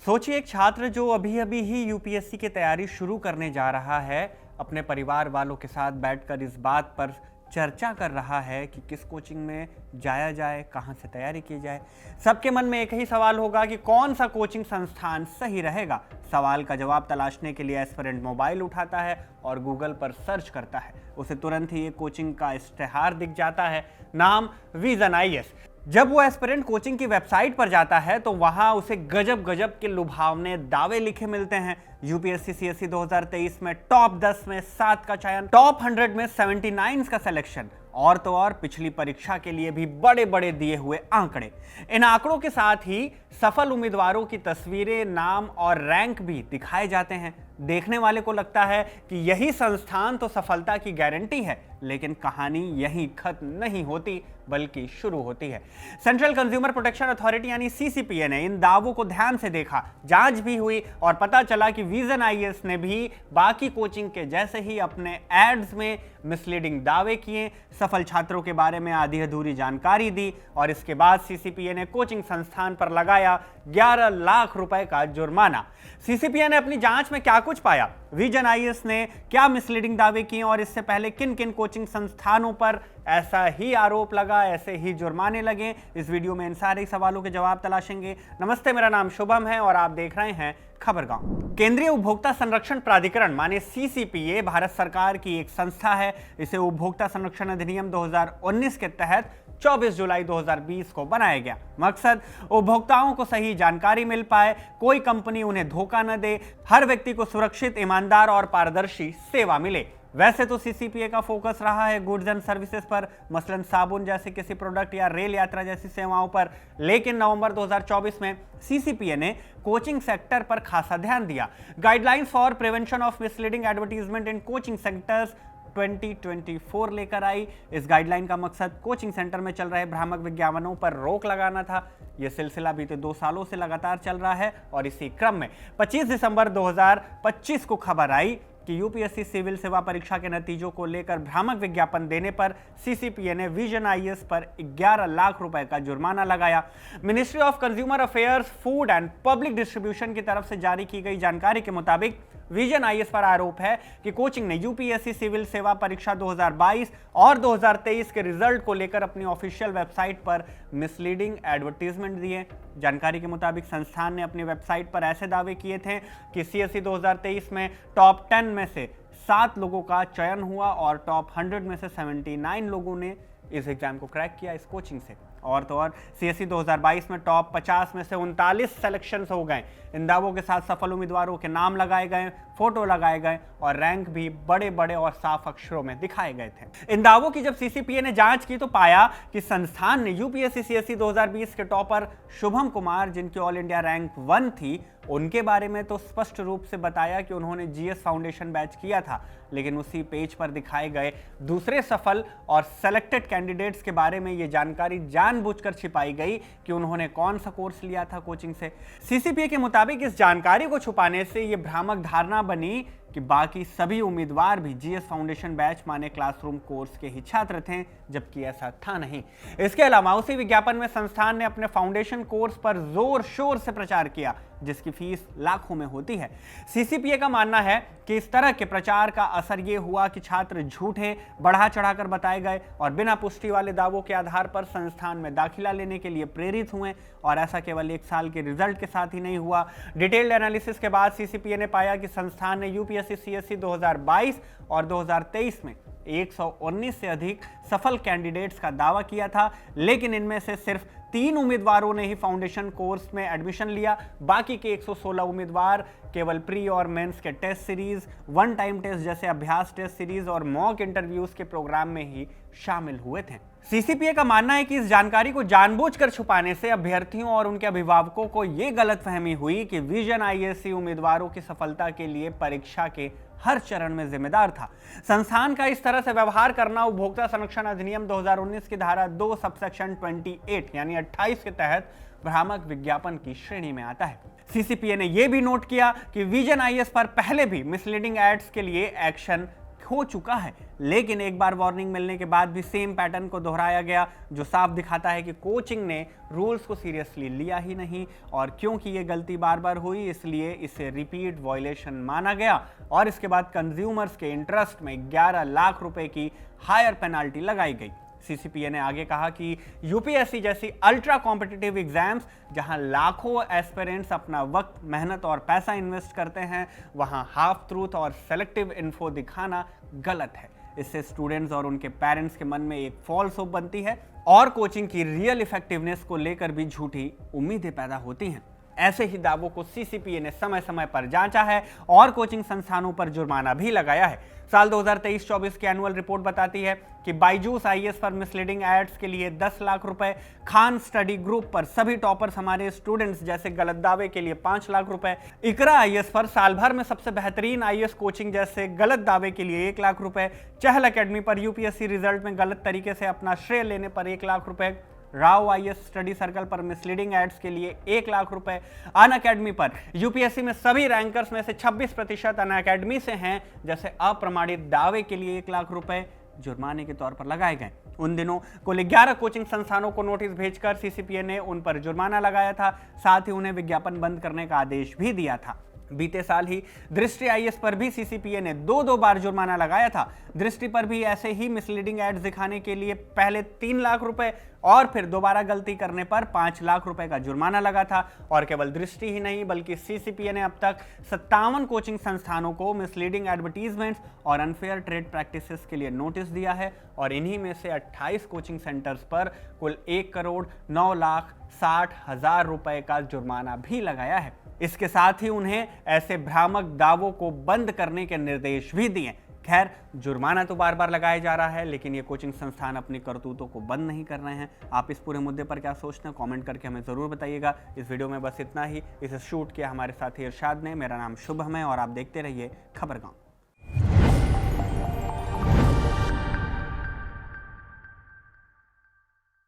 सोचिए एक छात्र जो अभी अभी ही यूपीएससी की तैयारी शुरू करने जा रहा है, अपने परिवार वालों के साथ बैठकर इस बात पर चर्चा कर रहा है कि किस कोचिंग में जाया जाए, कहां से तैयारी की जाए। सबके मन में एक ही सवाल होगा कि कौन सा कोचिंग संस्थान सही रहेगा। सवाल का जवाब तलाशने के लिए एस्पिरेंट मोबाइल उठाता है और गूगल पर सर्च करता है। उसे तुरंत ही एक कोचिंग का इश्तेहार दिख जाता है, नाम विजन आईएएस। जब वो एस्पिरेंट कोचिंग की वेबसाइट पर जाता है तो वहां उसे गजब गजब के लुभावने दावे लिखे मिलते हैं। यूपीएससी सीएसई 2023 में टॉप 10 में 7 का चयन, टॉप 100 में 79 का सिलेक्शन, और तो और पिछली परीक्षा के लिए भी बड़े बड़े दिए हुए आंकड़े। इन आंकड़ों के साथ ही सफल उम्मीदवारों की तस्वीरें, नाम और रैंक भी दिखाए जाते हैं। देखने वाले को लगता है कि यही संस्थान तो सफलता की गारंटी है, लेकिन कहानी यहीं खत्म नहीं होती बल्कि शुरू होती है। सेंट्रल कंज्यूमर प्रोटेक्शन अथॉरिटी यानी सीसीपीए ने इन दावों को ध्यान से देखा, जांच भी हुई और पता चला कि विजन आईएएस ने भी बाकी कोचिंग के जैसे ही अपने एड्स में मिसलीडिंग दावे किए, सफल छात्रों के बारे में आधी अधूरी जानकारी दी और इसके बाद सीसीपीए ने कोचिंग संस्थान पर लगाया 11 लाख रुपए का जुर्माना। सीसीपीए ने अपनी जांच में क्या कुछ पाया, विजन आईएएस ने क्या मिसलीडिंग दावे किए और इससे पहले किन किन कोचिंग संस्थानों पर ऐसा ही आरोप लगा, ऐसे ही जुर्माने लगे, इस वीडियो में इन सारे सवालों के जवाब तलाशेंगे। नमस्ते, मेरा नाम शुभम है और आप देख रहे हैं खबरगांव। केंद्रीय उपभोक्ता संरक्षण प्राधिकरण माने सीसीपीए भारत सरकार की एक संस्था है। इसे उपभोक्ता संरक्षण अधिनियम 2019 के तहत 24 जुलाई 2020 को बनाया गया। मकसद उपभोक्ताओं को सही जानकारी मिल पाए, कोई कंपनी उन्हें धोखा न दे, हर व्यक्ति को सुरक्षित, ईमानदार और पारदर्शी सेवा मिले। वैसे तो सीसीपीए का फोकस रहा है गुड्स एंड सर्विसेज पर, मसलन साबुन जैसे किसी प्रोडक्ट या रेल यात्रा जैसी सेवाओं पर, लेकिन नवंबर 2024 में सीसीपीए ने कोचिंग सेक्टर पर खासा ध्यान दिया। Guidelines for prevention of misleading advertisement in coaching sectors 2024 लेकर आई। इस गाइडलाइन का मकसद कोचिंग सेंटर में चल रहे भ्रामक विज्ञापनों पर रोक लगाना था। यह सिलसिला बीते 2 सालों से लगातार चल रहा है और इसी क्रम में 25 दिसंबर 2025 को खबर आई कि यूपीएससी सिविल सेवा परीक्षा के नतीजों को लेकर भ्रामक विज्ञापन देने पर सीसीपीए ने विजन आईएएस पर 11 लाख रुपए का जुर्माना लगाया। Ministry of consumer affairs, food and public distribution की तरफ से जारी की गई जानकारी के मुताबिक विजन आईएएस पर आरोप है कि कोचिंग ने यूपीएससी सिविल सेवा परीक्षा 2022 और 2023 के रिजल्ट को लेकर अपनी ऑफिशियल वेबसाइट पर मिसलीडिंग एडवर्टीजमेंट दिए। जानकारी के मुताबिक संस्थान ने अपनी वेबसाइट पर ऐसे दावे किए थे कि सीएसई 2023 में टॉप 10 में से 7 लोगों का चयन हुआ और टॉप 100 में से 79 लोगों ने इस एग्जाम को क्रैक किया इस कोचिंग से। और तो और सीएसई 2022 में टॉप 50 में से 39 सिलेक्शंस हो गए। इन दावों के साथ सफल उम्मीदवारों के नाम लगाए गए, फोटो लगाए गए और रैंक भी बड़े बड़े और साफ अक्षरों में दिखाए गए थे। इन दावों की जब सीसीपीए ने जांच की तो पाया कि संस्थान ने यूपीएससी सीएसई 2020 के टॉपर शुभम कुमार, जिनकी ऑल इंडिया रैंक 1 थी, उनके बारे में तो स्पष्ट रूप से बताया कि उन्होंने जीएस फाउंडेशन बैच किया था, लेकिन उसी पेज पर दिखाए गए दूसरे सफल और सेलेक्टेड कैंडिडेट्स के बारे में यह जानकारी जानबूझकर छिपाई गई कि उन्होंने कौन सा कोर्स लिया था कोचिंग से। सीसीपीए के मुताबिक इस जानकारी को छुपाने से यह भ्रामक धारणा बनी कि बाकी सभी उम्मीदवार भी जीएस फाउंडेशन बैच माने क्लासरूम कोर्स के ही छात्र थे, जबकि ऐसा था नहीं। इसके अलावा उसी विज्ञापन में संस्थान ने अपने फाउंडेशन कोर्स पर जोर शोर से प्रचार किया, जिसकी फीस लाखों में होती है। सीसीपीए का मानना है कि इस तरह के प्रचार का असर यह हुआ कि छात्र झूठे, बढ़ा चढ़ाकर बताए गए और बिना पुष्टि वाले दावों के आधार पर संस्थान में दाखिला लेने के लिए प्रेरित हुए, और ऐसा केवल 1 साल के रिजल्ट के साथ ही नहीं हुआ। डिटेल्ड एनालिसिस के बाद सीसीपीए ने पाया कि संस्थान ने यूपीएससी सीएसई 2022 और 2023 में 119 से अधिक सफल कैंडिडेट्स का दावा किया था, लेकिन इनमें से सिर्फ 3 उम्मीदवारों ने ही फाउंडेशन कोर्स में एडमिशन लिया। बाकी के 116 उम्मीदवार केवल प्री और मेंस के test series, one time test जैसे अभ्यास टेस्ट सीरीज और मॉक इंटरव्यूज के प्रोग्राम में ही शामिल हुए थे। सीसीपीए का मानना है कि इस जानकारी को जानबूझकर छुपाने से अभ्यर्थियों और उनके अभिभावकों को यह गलतफहमी हुई कि विजन आईएएस उम्मीदवारों की सफलता के लिए परीक्षा के हर चरण में जिम्मेदार था। संस्थान का इस तरह से व्यवहार करना उपभोक्ता संरक्षण अधिनियम 2019 की धारा 2 सबसेक्शन 28 यानी 28 के तहत भ्रामक विज्ञापन की श्रेणी में आता है। सीसीपीए ने यह भी नोट किया कि विजन आईएएस पर पहले भी मिसलीडिंग एड्स के लिए एक्शन हो चुका है, लेकिन एक बार वार्निंग मिलने के बाद भी सेम पैटर्न को दोहराया गया, जो साफ दिखाता है कि कोचिंग ने रूल्स को सीरियसली लिया ही नहीं, और क्योंकि ये गलती बार बार हुई इसलिए इसे रिपीट वायलेशन माना गया और इसके बाद कंज्यूमर्स के इंटरेस्ट में 11 लाख रुपए की हायर पेनाल्टी लगाई गई। सीसीपीए ने आगे कहा कि यूपीएससी जैसी अल्ट्रा कॉम्पिटिटिव एग्जाम्स जहां लाखों एस्पिरेंट्स अपना वक्त, मेहनत और पैसा इन्वेस्ट करते हैं, वहां हाफ ट्रूथ और सेलेक्टिव इन्फो दिखाना गलत है। इससे स्टूडेंट्स और उनके पेरेंट्स के मन में एक फॉल्स होप बनती है और कोचिंग की रियल इफेक्टिवनेस को लेकर भी झूठी उम्मीदें पैदा होती हैं। ऐसे ही दावों को सीसीपीए ने समय समय पर जांचा है और कोचिंग संस्थानों पर जुर्माना भी लगाया है। साल 2023-24 की एनुअल रिपोर्ट बताती है कि बायजूस आईएएस पर मिसलीडिंग एड्स के लिए 10 लाख रुपए, खान स्टडी ग्रुप पर सभी टॉपर्स हमारे स्टूडेंट्स जैसे गलत दावे के लिए 5 लाख रुपए, इकरा आईएएस पर साल भर में सबसे बेहतरीन आईएएस कोचिंग जैसे गलत दावे के लिए 1 लाख रुपए, चहल एकेडमी पर यूपीएससी रिजल्ट में गलत तरीके से अपना श्रेय लेने पर 1 लाख रुपए, राव आईएएस स्टडी सर्कल पर मिसलीडिंग एड्स के लिए 1 लाख रुपए, अन अकेडमी पर यूपीएससी में सभी रैंकर्स में से 26% अन अकेडमी से हैं जैसे अप्रमाणित दावे के लिए 1 लाख रुपए जुर्माने के तौर पर लगाए गए। उन दिनों कुल 11 कोचिंग संस्थानों को नोटिस भेजकर सीसीपीए ने उन पर जुर्माना लगाया था, साथ ही उन्हें विज्ञापन बंद करने का आदेश भी दिया था। बीते साल ही दृष्टि आईएएस पर भी सीसीपीए ने 2 बार जुर्माना लगाया था। दृष्टि पर भी ऐसे ही मिसलीडिंग एड्स दिखाने के लिए पहले 3 लाख रुपए और फिर दोबारा गलती करने पर 5 लाख रुपए का जुर्माना लगा था। और केवल दृष्टि ही नहीं बल्कि सीसीपीए ने अब तक 57 कोचिंग संस्थानों को मिसलीडिंग एडवर्टीजमेंट्स और अनफेयर ट्रेड प्रैक्टिसेस के लिए नोटिस दिया है और इन्हीं में से 28 कोचिंग सेंटर्स पर कुल 1,09,60,000 रुपए का जुर्माना भी लगाया है। इसके साथ ही उन्हें ऐसे भ्रामक दावों को बंद करने के निर्देश भी दिए। खैर, जुर्माना तो बार बार लगाया जा रहा है, लेकिन ये कोचिंग संस्थान अपनी करतूतों को बंद नहीं कर रहे हैं। आप इस पूरे मुद्दे पर क्या सोचते हैं, कमेंट करके हमें ज़रूर बताइएगा। इस वीडियो में बस इतना ही। इसे शूट किया हमारे साथी इरशाद ने। मेरा नाम शुभम है और आप देखते रहिए खबरगांव।